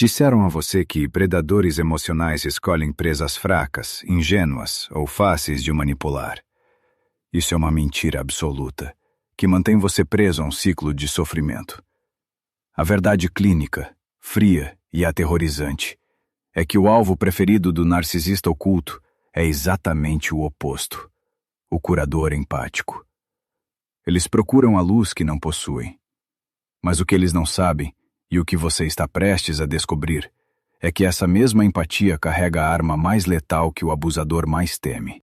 Disseram a você que predadores emocionais escolhem presas fracas, ingênuas ou fáceis de manipular. Isso é uma mentira absoluta, que mantém você preso a um ciclo de sofrimento. A verdade clínica, fria e aterrorizante, é que o alvo preferido do narcisista oculto é exatamente o oposto, o curador empático. Eles procuram a luz que não possuem. Mas o que eles não sabem, e o que você está prestes a descobrir, é que essa mesma empatia carrega a arma mais letal que o abusador mais teme.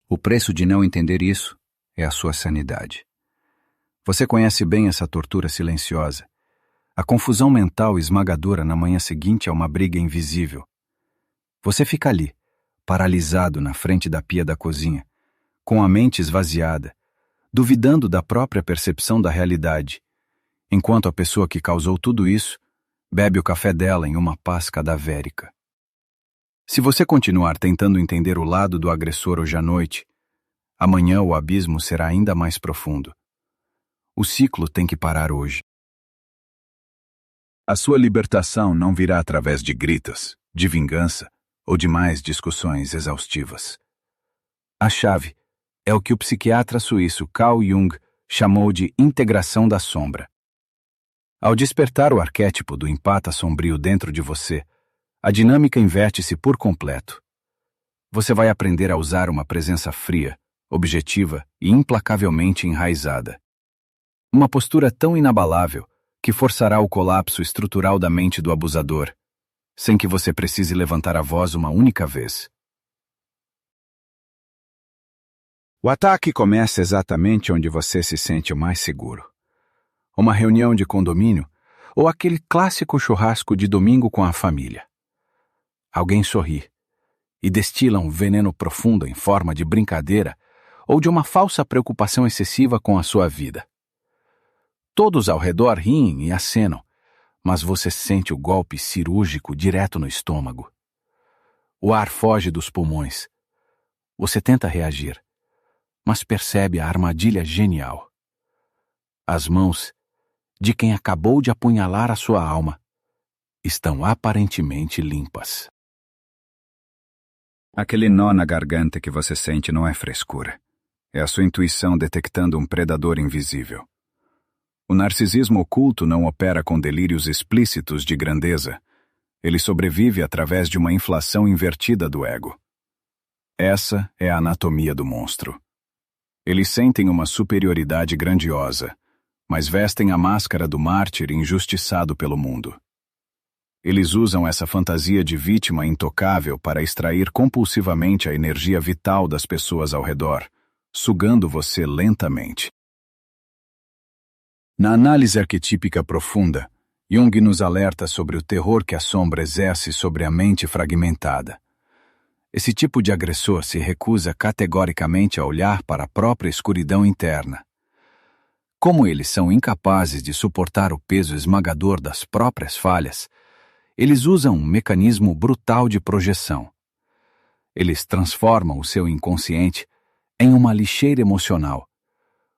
O preço de não entender isso é a sua sanidade. Você conhece bem essa tortura silenciosa. A confusão mental esmagadora na manhã seguinte é uma briga invisível. Você fica ali, paralisado na frente da pia da cozinha, com a mente esvaziada, duvidando da própria percepção da realidade, enquanto a pessoa que causou tudo isso bebe o café dela em uma paz cadavérica. Se você continuar tentando entender o lado do agressor hoje à noite, amanhã o abismo será ainda mais profundo. O ciclo tem que parar hoje. A sua libertação não virá através de gritos, de vingança ou de mais discussões exaustivas. A chave é o que o psiquiatra suíço Carl Jung chamou de integração da sombra. Ao despertar o arquétipo do empata sombrio dentro de você, a dinâmica inverte-se por completo. Você vai aprender a usar uma presença fria, objetiva e implacavelmente enraizada. Uma postura tão inabalável que forçará o colapso estrutural da mente do abusador, sem que você precise levantar a voz uma única vez. O ataque começa exatamente onde você se sente o mais seguro. Uma reunião de condomínio ou aquele clássico churrasco de domingo com a família. Alguém sorri e destila um veneno profundo em forma de brincadeira ou de uma falsa preocupação excessiva com a sua vida. Todos ao redor riem e acenam, mas você sente o golpe cirúrgico direto no estômago. O ar foge dos pulmões. Você tenta reagir, mas percebe a armadilha genial. As mãos de quem acabou de apunhalar a sua alma estão aparentemente limpas. Aquele nó na garganta que você sente não é frescura. É a sua intuição detectando um predador invisível. O narcisismo oculto não opera com delírios explícitos de grandeza. Ele sobrevive através de uma inflação invertida do ego. Essa é a anatomia do monstro. Eles sentem uma superioridade grandiosa, mas vestem a máscara do mártir injustiçado pelo mundo. Eles usam essa fantasia de vítima intocável para extrair compulsivamente a energia vital das pessoas ao redor, sugando você lentamente. Na análise arquetípica profunda, Jung nos alerta sobre o terror que a sombra exerce sobre a mente fragmentada. Esse tipo de agressor se recusa categoricamente a olhar para a própria escuridão interna. Como eles são incapazes de suportar o peso esmagador das próprias falhas, eles usam um mecanismo brutal de projeção. Eles transformam o seu inconsciente em uma lixeira emocional,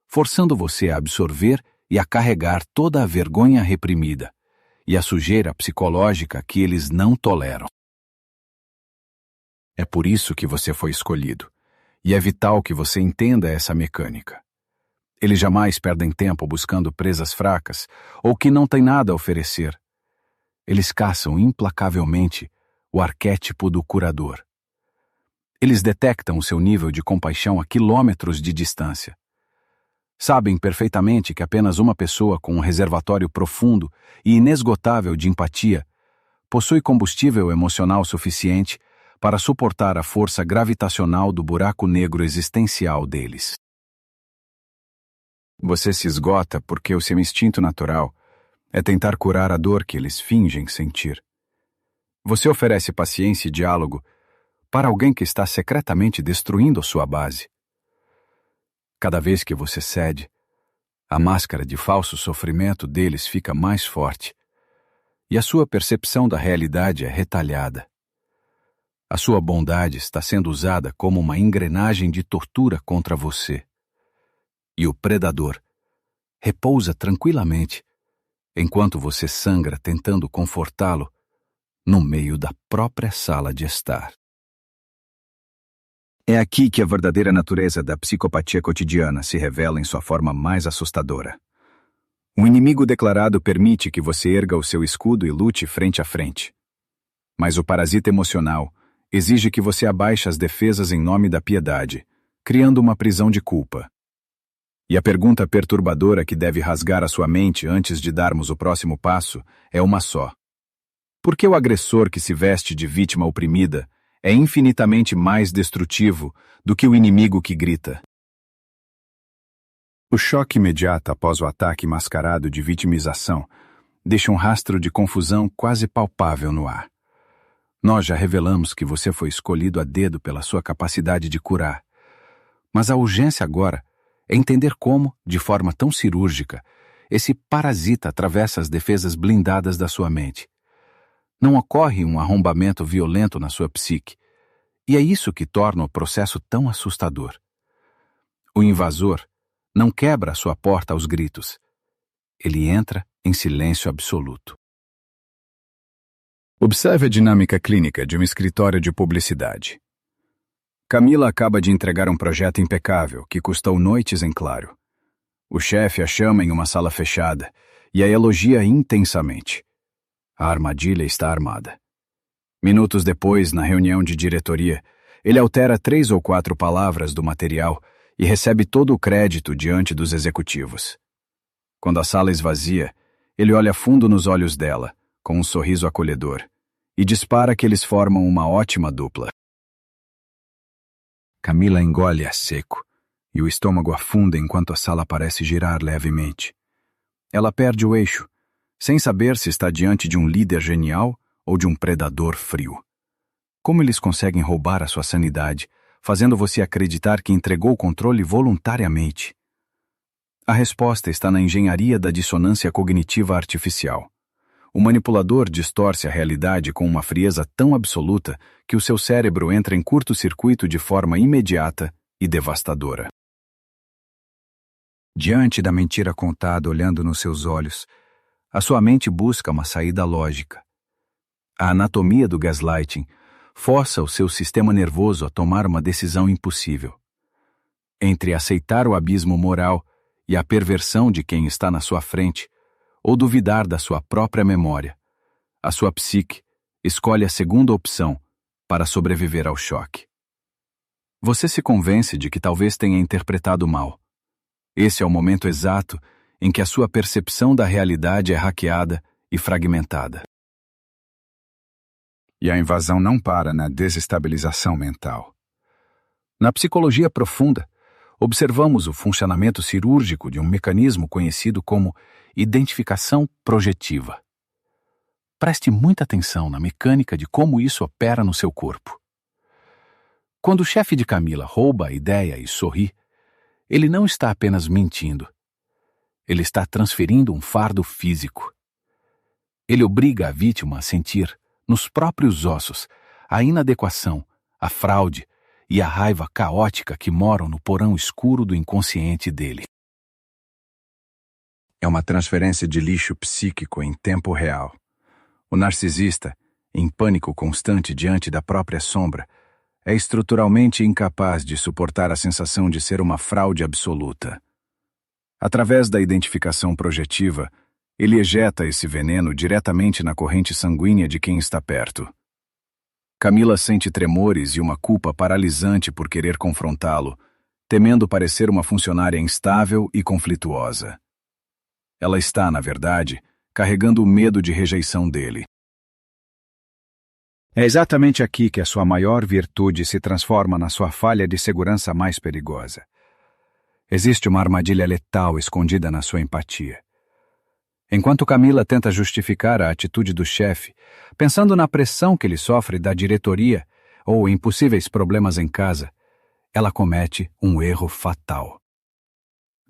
forçando você a absorver e a carregar toda a vergonha reprimida e a sujeira psicológica que eles não toleram. É por isso que você foi escolhido, e é vital que você entenda essa mecânica. Eles jamais perdem tempo buscando presas fracas ou que não têm nada a oferecer. Eles caçam implacavelmente o arquétipo do curador. Eles detectam o seu nível de compaixão a quilômetros de distância. Sabem perfeitamente que apenas uma pessoa com um reservatório profundo e inesgotável de empatia possui combustível emocional suficiente para suportar a força gravitacional do buraco negro existencial deles. Você se esgota porque o seu instinto natural é tentar curar a dor que eles fingem sentir. Você oferece paciência e diálogo para alguém que está secretamente destruindo a sua base. Cada vez que você cede, a máscara de falso sofrimento deles fica mais forte e a sua percepção da realidade é retalhada. A sua bondade está sendo usada como uma engrenagem de tortura contra você. E o predador repousa tranquilamente enquanto você sangra tentando confortá-lo no meio da própria sala de estar. É aqui que a verdadeira natureza da psicopatia cotidiana se revela em sua forma mais assustadora. O inimigo declarado permite que você erga o seu escudo e lute frente a frente. Mas o parasita emocional exige que você abaixe as defesas em nome da piedade, criando uma prisão de culpa. E a pergunta perturbadora que deve rasgar a sua mente antes de darmos o próximo passo é uma só. Por que o agressor que se veste de vítima oprimida é infinitamente mais destrutivo do que o inimigo que grita? O choque imediato após o ataque mascarado de vitimização deixa um rastro de confusão quase palpável no ar. Nós já revelamos que você foi escolhido a dedo pela sua capacidade de curar. Mas a urgência agora é entender como, de forma tão cirúrgica, esse parasita atravessa as defesas blindadas da sua mente. Não ocorre um arrombamento violento na sua psique, e é isso que torna o processo tão assustador. O invasor não quebra a sua porta aos gritos. Ele entra em silêncio absoluto. Observe a dinâmica clínica de um escritório de publicidade. Camila acaba de entregar um projeto impecável que custou noites em claro. O chefe a chama em uma sala fechada e a elogia intensamente. A armadilha está armada. Minutos depois, na reunião de diretoria, ele altera 3 ou 4 palavras do material e recebe todo o crédito diante dos executivos. Quando a sala esvazia, ele olha fundo nos olhos dela, com um sorriso acolhedor, e dispara que eles formam uma ótima dupla. Camila engole a seco, e o estômago afunda enquanto a sala parece girar levemente. Ela perde o eixo, sem saber se está diante de um líder genial ou de um predador frio. Como eles conseguem roubar a sua sanidade, fazendo você acreditar que entregou o controle voluntariamente? A resposta está na engenharia da dissonância cognitiva artificial. O manipulador distorce a realidade com uma frieza tão absoluta que o seu cérebro entra em curto-circuito de forma imediata e devastadora. Diante da mentira contada olhando nos seus olhos, a sua mente busca uma saída lógica. A anatomia do gaslighting força o seu sistema nervoso a tomar uma decisão impossível. Entre aceitar o abismo moral e a perversão de quem está na sua frente, ou duvidar da sua própria memória, a sua psique escolhe a segunda opção para sobreviver ao choque. Você se convence de que talvez tenha interpretado mal. Esse é o momento exato em que a sua percepção da realidade é hackeada e fragmentada. E a invasão não para na desestabilização mental. Na psicologia profunda, observamos o funcionamento cirúrgico de um mecanismo conhecido como identificação projetiva. Preste muita atenção na mecânica de como isso opera no seu corpo. Quando o chefe de Camila rouba a ideia e sorri, ele não está apenas mentindo. Ele está transferindo um fardo físico. Ele obriga a vítima a sentir, nos próprios ossos, a inadequação, a fraude e a raiva caótica que moram no porão escuro do inconsciente dele. É uma transferência de lixo psíquico em tempo real. O narcisista, em pânico constante diante da própria sombra, é estruturalmente incapaz de suportar a sensação de ser uma fraude absoluta. Através da identificação projetiva, ele ejeta esse veneno diretamente na corrente sanguínea de quem está perto. Camila sente tremores e uma culpa paralisante por querer confrontá-lo, temendo parecer uma funcionária instável e conflituosa. Ela está, na verdade, carregando o medo de rejeição dele. É exatamente aqui que a sua maior virtude se transforma na sua falha de segurança mais perigosa. Existe uma armadilha letal escondida na sua empatia. Enquanto Camila tenta justificar a atitude do chefe, pensando na pressão que ele sofre da diretoria ou em possíveis problemas em casa, ela comete um erro fatal.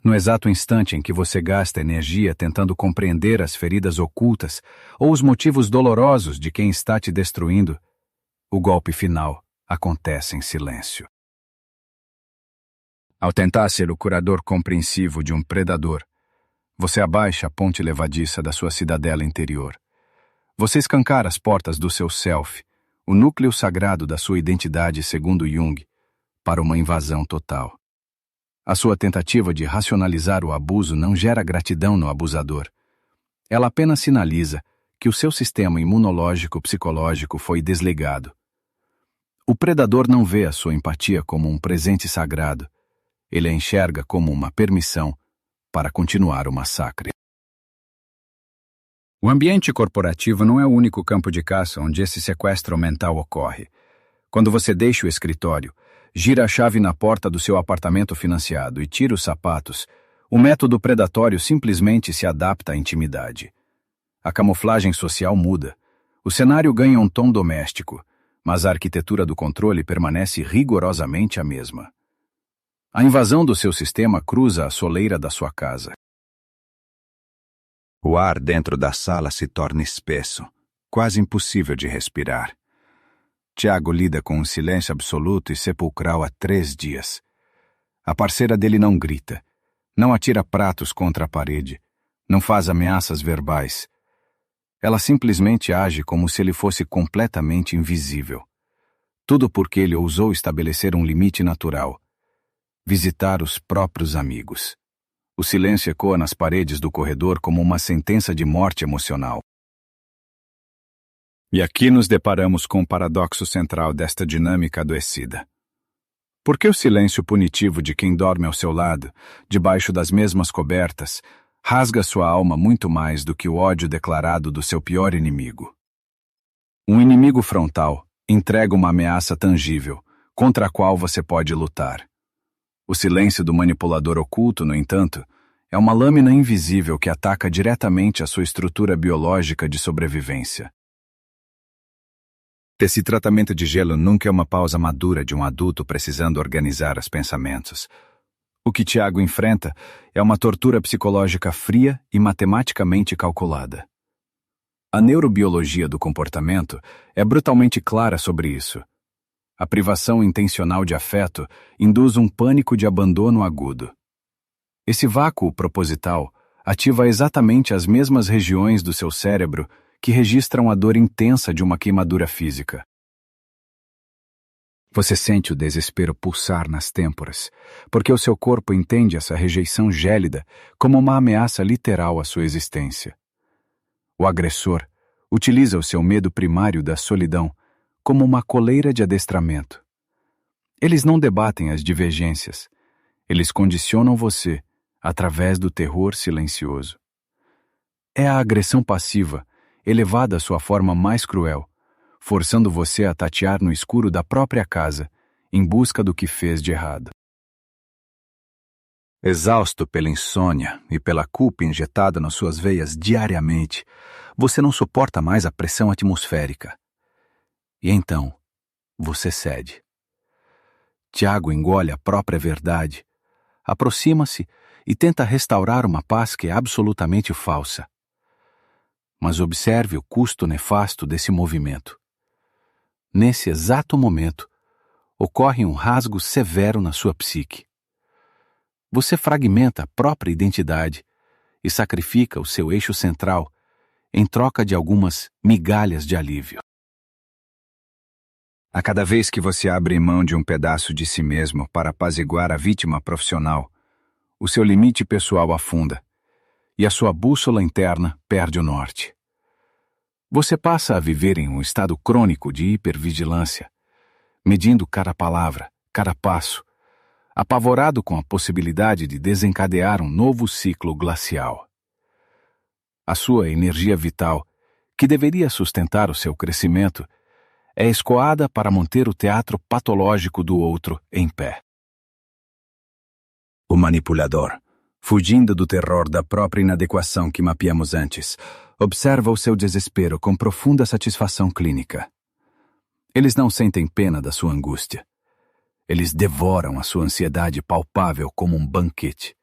No exato instante em que você gasta energia tentando compreender as feridas ocultas ou os motivos dolorosos de quem está te destruindo, o golpe final acontece em silêncio. Ao tentar ser o curador compreensivo de um predador, Você abaixa a ponte levadiça da sua cidadela interior. Você escancara as portas do seu self, o núcleo sagrado da sua identidade segundo Jung, para uma invasão total. A sua tentativa de racionalizar o abuso não gera gratidão no abusador. Ela apenas sinaliza que o seu sistema imunológico-psicológico foi desligado. O predador não vê a sua empatia como um presente sagrado. Ele a enxerga como uma permissão para continuar o massacre. O ambiente corporativo não é o único campo de caça onde esse sequestro mental ocorre. Quando você deixa o escritório, gira a chave na porta do seu apartamento financiado e tira os sapatos, o método predatório simplesmente se adapta à intimidade. A camuflagem social muda. O cenário ganha um tom doméstico, mas a arquitetura do controle permanece rigorosamente a mesma. A invasão do seu sistema cruza a soleira da sua casa. O ar dentro da sala se torna espesso, quase impossível de respirar. Tiago lida com um silêncio absoluto e sepulcral há 3 dias. A parceira dele não grita, não atira pratos contra a parede, não faz ameaças verbais. Ela simplesmente age como se ele fosse completamente invisível. Tudo porque ele ousou estabelecer um limite natural: visitar os próprios amigos. O silêncio ecoa nas paredes do corredor como uma sentença de morte emocional. E aqui nos deparamos com o paradoxo central desta dinâmica adoecida. Por que o silêncio punitivo de quem dorme ao seu lado, debaixo das mesmas cobertas, rasga sua alma muito mais do que o ódio declarado do seu pior inimigo? Um inimigo frontal entrega uma ameaça tangível, contra a qual você pode lutar. O silêncio do manipulador oculto, no entanto, é uma lâmina invisível que ataca diretamente a sua estrutura biológica de sobrevivência. Esse tratamento de gelo nunca é uma pausa madura de um adulto precisando organizar os pensamentos. O que Tiago enfrenta é uma tortura psicológica fria e matematicamente calculada. A neurobiologia do comportamento é brutalmente clara sobre isso. A privação intencional de afeto induz um pânico de abandono agudo. Esse vácuo proposital ativa exatamente as mesmas regiões do seu cérebro que registram a dor intensa de uma queimadura física. Você sente o desespero pulsar nas têmporas, porque o seu corpo entende essa rejeição gélida como uma ameaça literal à sua existência. O agressor utiliza o seu medo primário da solidão como uma coleira de adestramento. Eles não debatem as divergências. Eles condicionam você através do terror silencioso. É a agressão passiva, elevada à sua forma mais cruel, forçando você a tatear no escuro da própria casa, em busca do que fez de errado. Exausto pela insônia e pela culpa injetada nas suas veias diariamente, você não suporta mais a pressão atmosférica. E então, você cede. Tiago engole a própria verdade, aproxima-se e tenta restaurar uma paz que é absolutamente falsa. Mas observe o custo nefasto desse movimento. Nesse exato momento, ocorre um rasgo severo na sua psique. Você fragmenta a própria identidade e sacrifica o seu eixo central em troca de algumas migalhas de alívio. A cada vez que você abre mão de um pedaço de si mesmo para apaziguar a vítima profissional, o seu limite pessoal afunda e a sua bússola interna perde o norte. Você passa a viver em um estado crônico de hipervigilância, medindo cada palavra, cada passo, apavorado com a possibilidade de desencadear um novo ciclo glacial. A sua energia vital, que deveria sustentar o seu crescimento, é escoada para manter o teatro patológico do outro em pé. O manipulador, fugindo do terror da própria inadequação que mapeamos antes, observa o seu desespero com profunda satisfação clínica. Eles não sentem pena da sua angústia. Eles devoram a sua ansiedade palpável como um banquete.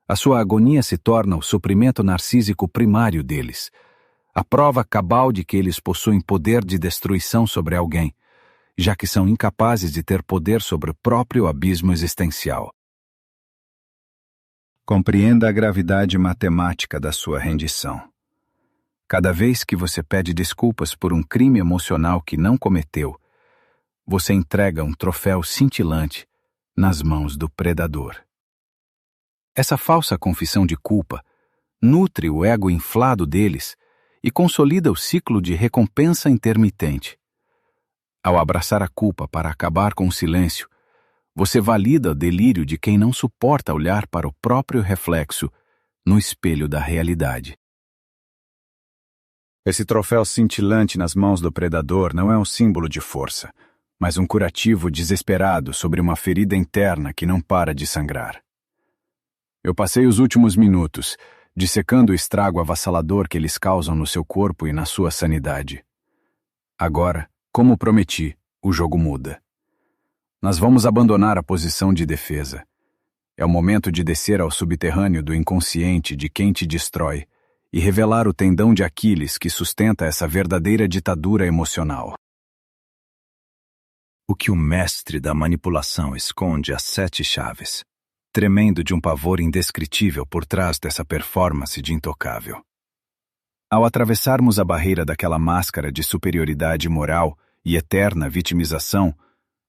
A sua agonia se torna o suprimento narcísico primário deles, a prova cabal de que eles possuem poder de destruição sobre alguém, já que são incapazes de ter poder sobre o próprio abismo existencial. Compreenda a gravidade matemática da sua rendição. Cada vez que você pede desculpas por um crime emocional que não cometeu, você entrega um troféu cintilante nas mãos do predador. Essa falsa confissão de culpa nutre o ego inflado deles e consolida o ciclo de recompensa intermitente. Ao abraçar a culpa para acabar com o silêncio, você valida o delírio de quem não suporta olhar para o próprio reflexo no espelho da realidade. Esse troféu cintilante nas mãos do predador não é um símbolo de força, mas um curativo desesperado sobre uma ferida interna que não para de sangrar. Eu passei os últimos minutos dissecando o estrago avassalador que eles causam no seu corpo e na sua sanidade. Agora, como prometi, o jogo muda. Nós vamos abandonar a posição de defesa. É o momento de descer ao subterrâneo do inconsciente de quem te destrói e revelar o tendão de Aquiles que sustenta essa verdadeira ditadura emocional. O que o mestre da manipulação esconde às 7 chaves, tremendo de um pavor indescritível por trás dessa performance de intocável. Ao atravessarmos a barreira daquela máscara de superioridade moral e eterna vitimização,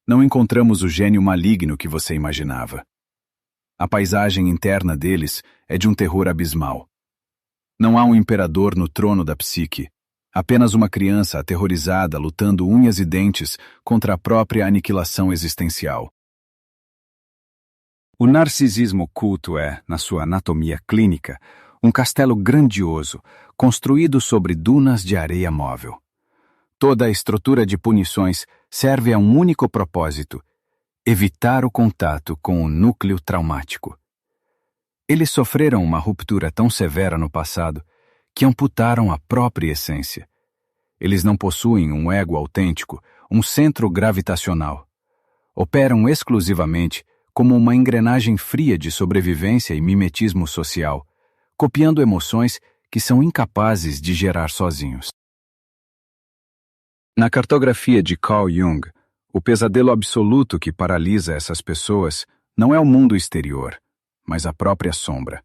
não encontramos o gênio maligno que você imaginava. A paisagem interna deles é de um terror abismal. Não há um imperador no trono da psique, apenas uma criança aterrorizada lutando unhas e dentes contra a própria aniquilação existencial. O narcisismo oculto é, na sua anatomia clínica, um castelo grandioso, construído sobre dunas de areia móvel. Toda a estrutura de punições serve a um único propósito: evitar o contato com o núcleo traumático. Eles sofreram uma ruptura tão severa no passado que amputaram a própria essência. Eles não possuem um ego autêntico, um centro gravitacional. Operam exclusivamente como uma engrenagem fria de sobrevivência e mimetismo social, copiando emoções que são incapazes de gerar sozinhos. Na cartografia de Carl Jung, o pesadelo absoluto que paralisa essas pessoas não é o mundo exterior, mas a própria sombra.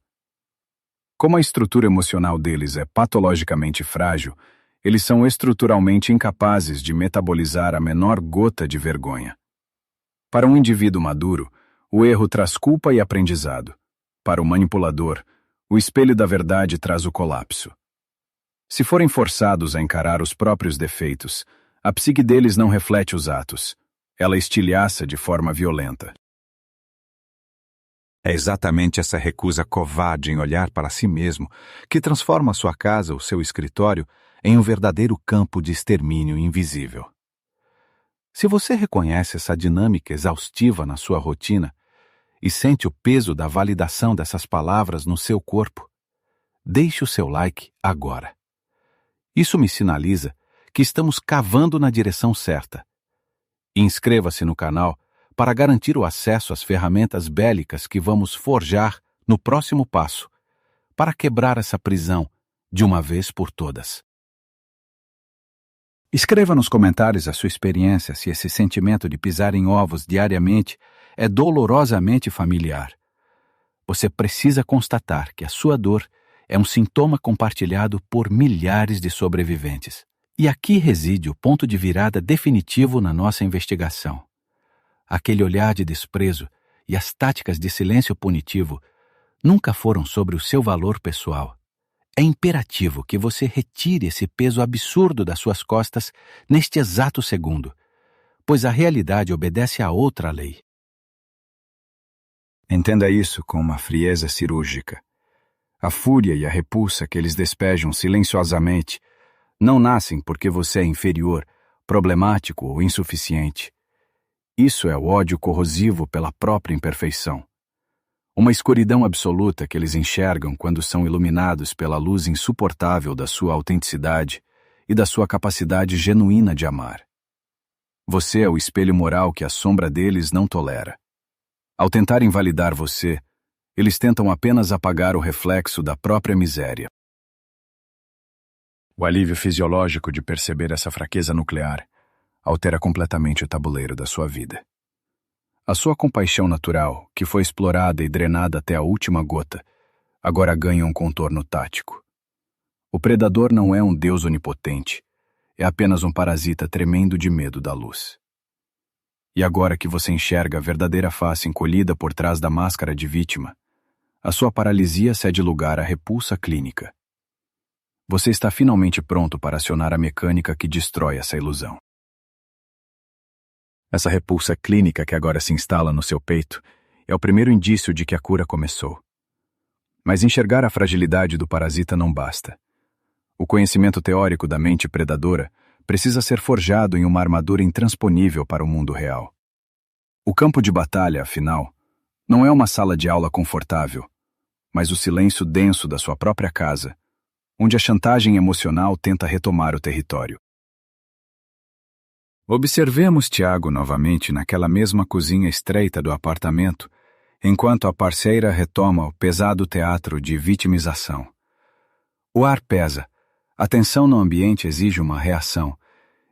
Como a estrutura emocional deles é patologicamente frágil, eles são estruturalmente incapazes de metabolizar a menor gota de vergonha. Para um indivíduo maduro, o erro traz culpa e aprendizado. Para o manipulador, o espelho da verdade traz o colapso. Se forem forçados a encarar os próprios defeitos, a psique deles não reflete os atos. Ela estilhaça de forma violenta. É exatamente essa recusa covarde em olhar para si mesmo que transforma sua casa ou seu escritório em um verdadeiro campo de extermínio invisível. Se você reconhece essa dinâmica exaustiva na sua rotina e sente o peso da validação dessas palavras no seu corpo, deixe o seu like agora. Isso me sinaliza que estamos cavando na direção certa. Inscreva-se no canal para garantir o acesso às ferramentas bélicas que vamos forjar no próximo passo, para quebrar essa prisão de uma vez por todas. Escreva nos comentários a sua experiência se esse sentimento de pisar em ovos diariamente é dolorosamente familiar. Você precisa constatar que a sua dor é um sintoma compartilhado por milhares de sobreviventes. E aqui reside o ponto de virada definitivo na nossa investigação. Aquele olhar de desprezo e as táticas de silêncio punitivo nunca foram sobre o seu valor pessoal. É imperativo que você retire esse peso absurdo das suas costas neste exato segundo, pois a realidade obedece a outra lei. Entenda isso com uma frieza cirúrgica. A fúria e a repulsa que eles despejam silenciosamente não nascem porque você é inferior, problemático ou insuficiente. Isso é o ódio corrosivo pela própria imperfeição. Uma escuridão absoluta que eles enxergam quando são iluminados pela luz insuportável da sua autenticidade e da sua capacidade genuína de amar. Você é o espelho moral que a sombra deles não tolera. Ao tentar invalidar você, eles tentam apenas apagar o reflexo da própria miséria. O alívio fisiológico de perceber essa fraqueza nuclear altera completamente o tabuleiro da sua vida. A sua compaixão natural, que foi explorada e drenada até a última gota, agora ganha um contorno tático. O predador não é um deus onipotente, é apenas um parasita tremendo de medo da luz. E agora que você enxerga a verdadeira face encolhida por trás da máscara de vítima, a sua paralisia cede lugar à repulsa clínica. Você está finalmente pronto para acionar a mecânica que destrói essa ilusão. Essa repulsa clínica que agora se instala no seu peito é o primeiro indício de que a cura começou. Mas enxergar a fragilidade do parasita não basta. O conhecimento teórico da mente predadora precisa ser forjado em uma armadura intransponível para o mundo real. O campo de batalha, afinal, não é uma sala de aula confortável, mas o silêncio denso da sua própria casa, onde a chantagem emocional tenta retomar o território. Observemos Tiago novamente naquela mesma cozinha estreita do apartamento, enquanto a parceira retoma o pesado teatro de vitimização. O ar pesa, a tensão no ambiente exige uma reação,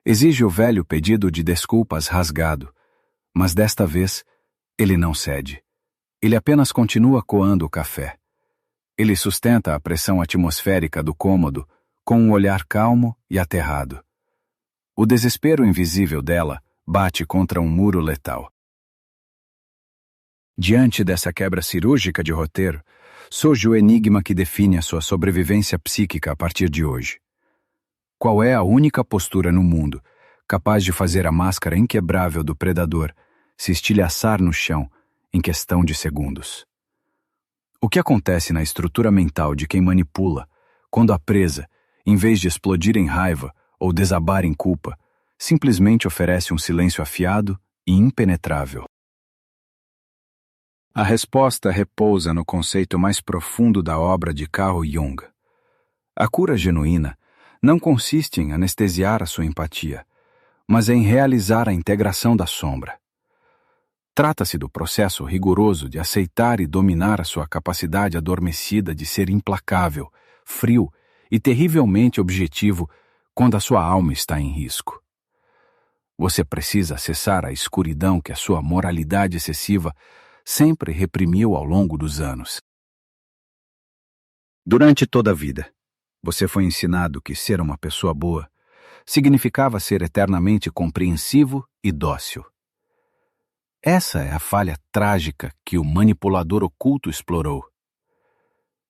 exige o velho pedido de desculpas rasgado, mas desta vez ele não cede. Ele apenas continua coando o café. Ele sustenta a pressão atmosférica do cômodo com um olhar calmo e aterrado. O desespero invisível dela bate contra um muro letal. Diante dessa quebra cirúrgica de roteiro, surge o enigma que define a sua sobrevivência psíquica a partir de hoje. Qual é a única postura no mundo capaz de fazer a máscara inquebrável do predador se estilhaçar no chão em questão de segundos? O que acontece na estrutura mental de quem manipula, quando a presa, em vez de explodir em raiva ou desabar em culpa, simplesmente oferece um silêncio afiado e impenetrável? A resposta repousa no conceito mais profundo da obra de Carl Jung. A cura genuína não consiste em anestesiar a sua empatia, mas em realizar a integração da sombra. Trata-se do processo rigoroso de aceitar e dominar a sua capacidade adormecida de ser implacável, frio e terrivelmente objetivo quando a sua alma está em risco. Você precisa acessar a escuridão que a sua moralidade excessiva sempre reprimiu ao longo dos anos. Durante toda a vida, você foi ensinado que ser uma pessoa boa significava ser eternamente compreensivo e dócil. Essa é a falha trágica que o manipulador oculto explorou.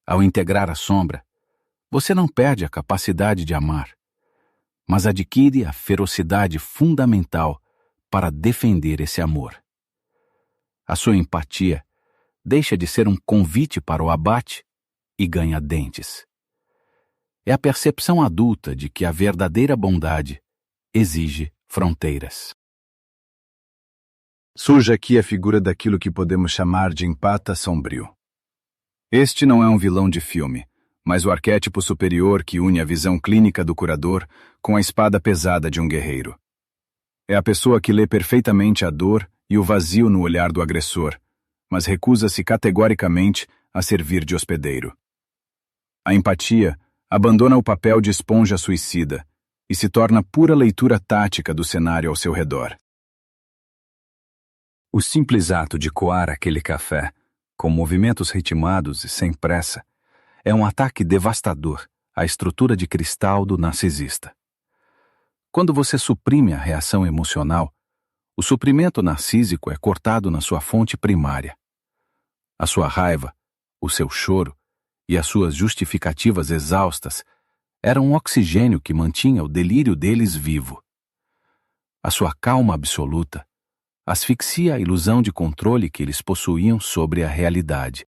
Ao integrar a sombra, você não perde a capacidade de amar, mas adquire a ferocidade fundamental para defender esse amor. A sua empatia deixa de ser um convite para o abate e ganha dentes. É a percepção adulta de que a verdadeira bondade exige fronteiras. Surge aqui a figura daquilo que podemos chamar de empata sombrio. Este não é um vilão de filme, mas o arquétipo superior que une a visão clínica do curador com a espada pesada de um guerreiro. É a pessoa que lê perfeitamente a dor e o vazio no olhar do agressor, mas recusa-se categoricamente a servir de hospedeiro. A empatia abandona o papel de esponja suicida e se torna pura leitura tática do cenário ao seu redor. O simples ato de coar aquele café, com movimentos ritmados e sem pressa, é um ataque devastador à estrutura de cristal do narcisista. Quando você suprime a reação emocional, o suprimento narcísico é cortado na sua fonte primária. A sua raiva, o seu choro e as suas justificativas exaustas eram um oxigênio que mantinha o delírio deles vivo. A sua calma absoluta asfixia a ilusão de controle que eles possuíam sobre a realidade.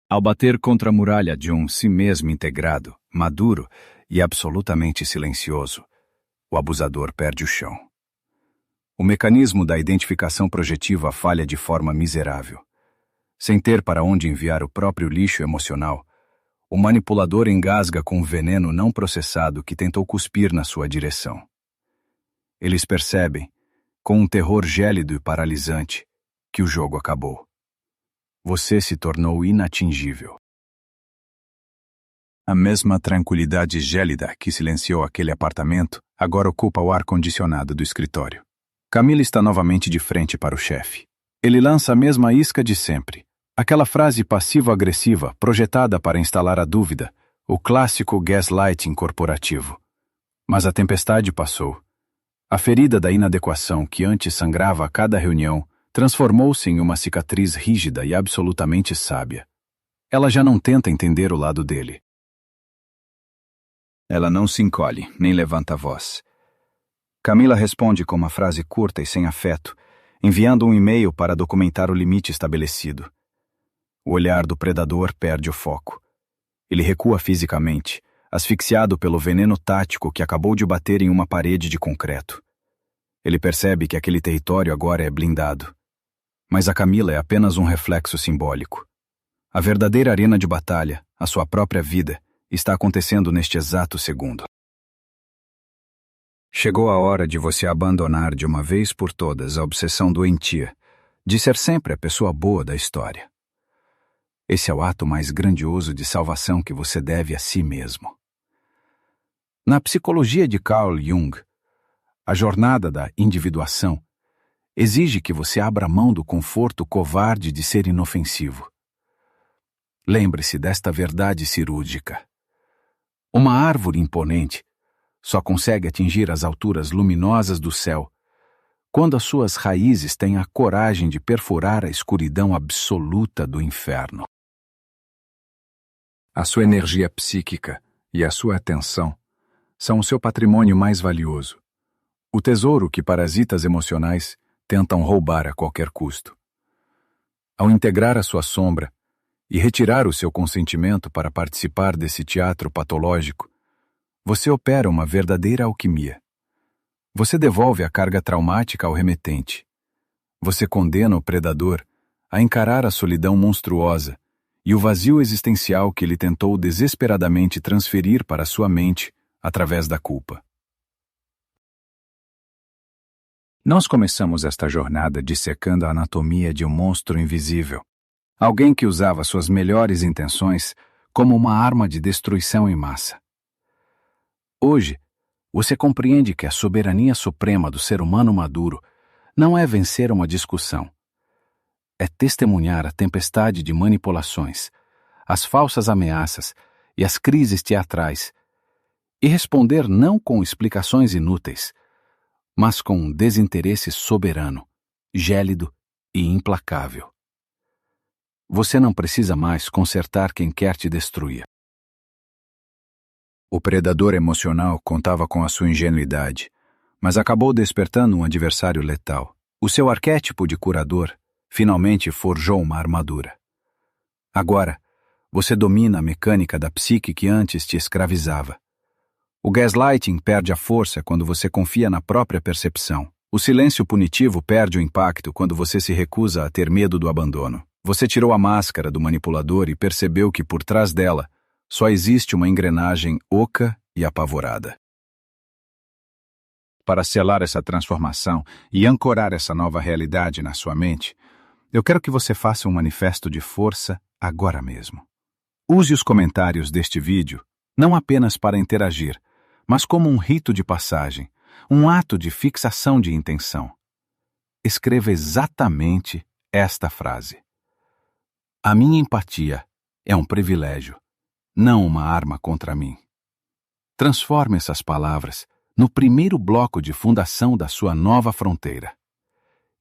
Ao bater contra a muralha de um si mesmo integrado, maduro e absolutamente silencioso, o abusador perde o chão. O mecanismo da identificação projetiva falha de forma miserável. Sem ter para onde enviar o próprio lixo emocional, o manipulador engasga com o veneno não processado que tentou cuspir na sua direção. Eles percebem, com um terror gélido e paralisante, que o jogo acabou. Você se tornou inatingível. A mesma tranquilidade gélida que silenciou aquele apartamento agora ocupa o ar-condicionado do escritório. Camila está novamente de frente para o chefe. Ele lança a mesma isca de sempre. Aquela frase passivo-agressiva projetada para instalar a dúvida, o clássico gaslighting corporativo. Mas a tempestade passou. A ferida da inadequação que antes sangrava a cada reunião transformou-se em uma cicatriz rígida e absolutamente sábia. Ela já não tenta entender o lado dele. Ela não se encolhe, nem levanta a voz. Camila responde com uma frase curta e sem afeto, enviando um e-mail para documentar o limite estabelecido. O olhar do predador perde o foco. Ele recua fisicamente, asfixiado pelo veneno tático que acabou de bater em uma parede de concreto. Ele percebe que aquele território agora é blindado. Mas a Camila é apenas um reflexo simbólico. A verdadeira arena de batalha, a sua própria vida, está acontecendo neste exato segundo. Chegou a hora de você abandonar de uma vez por todas a obsessão doentia de ser sempre a pessoa boa da história. Esse é o ato mais grandioso de salvação que você deve a si mesmo. Na psicologia de Carl Jung, a jornada da individuação exige que você abra mão do conforto covarde de ser inofensivo. Lembre-se desta verdade cirúrgica. Uma árvore imponente só consegue atingir as alturas luminosas do céu quando as suas raízes têm a coragem de perfurar a escuridão absoluta do inferno. A sua energia psíquica e a sua atenção são o seu patrimônio mais valioso, o tesouro que parasitas emocionais tentam roubar a qualquer custo. Ao integrar a sua sombra e retirar o seu consentimento para participar desse teatro patológico, você opera uma verdadeira alquimia. Você devolve a carga traumática ao remetente. Você condena o predador a encarar a solidão monstruosa e o vazio existencial que ele tentou desesperadamente transferir para sua mente através da culpa. Nós começamos esta jornada dissecando a anatomia de um monstro invisível, alguém que usava suas melhores intenções como uma arma de destruição em massa. Hoje, você compreende que a soberania suprema do ser humano maduro não é vencer uma discussão. É testemunhar a tempestade de manipulações, as falsas ameaças e as crises teatrais, e responder não com explicações inúteis, mas com um desinteresse soberano, gélido e implacável. Você não precisa mais consertar quem quer te destruir. O predador emocional contava com a sua ingenuidade, mas acabou despertando um adversário letal. O seu arquétipo de curador finalmente forjou uma armadura. Agora, você domina a mecânica da psique que antes te escravizava. O gaslighting perde a força quando você confia na própria percepção. O silêncio punitivo perde o impacto quando você se recusa a ter medo do abandono. Você tirou a máscara do manipulador e percebeu que por trás dela só existe uma engrenagem oca e apavorada. Para selar essa transformação e ancorar essa nova realidade na sua mente, eu quero que você faça um manifesto de força agora mesmo. Use os comentários deste vídeo não apenas para interagir, mas como um rito de passagem, um ato de fixação de intenção. Escreva exatamente esta frase. A minha empatia é um privilégio, não uma arma contra mim. Transforme essas palavras no primeiro bloco de fundação da sua nova fronteira.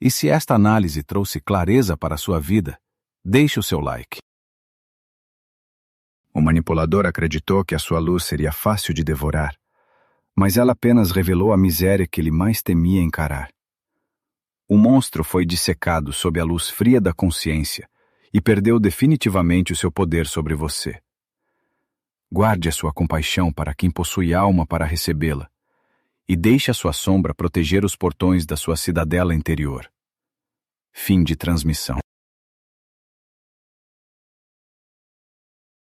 E se esta análise trouxe clareza para a sua vida, deixe o seu like. O manipulador acreditou que a sua luz seria fácil de devorar, mas ela apenas revelou a miséria que ele mais temia encarar. O monstro foi dissecado sob a luz fria da consciência e perdeu definitivamente o seu poder sobre você. Guarde a sua compaixão para quem possui alma para recebê-la, e deixe a sua sombra proteger os portões da sua cidadela interior. Fim de transmissão.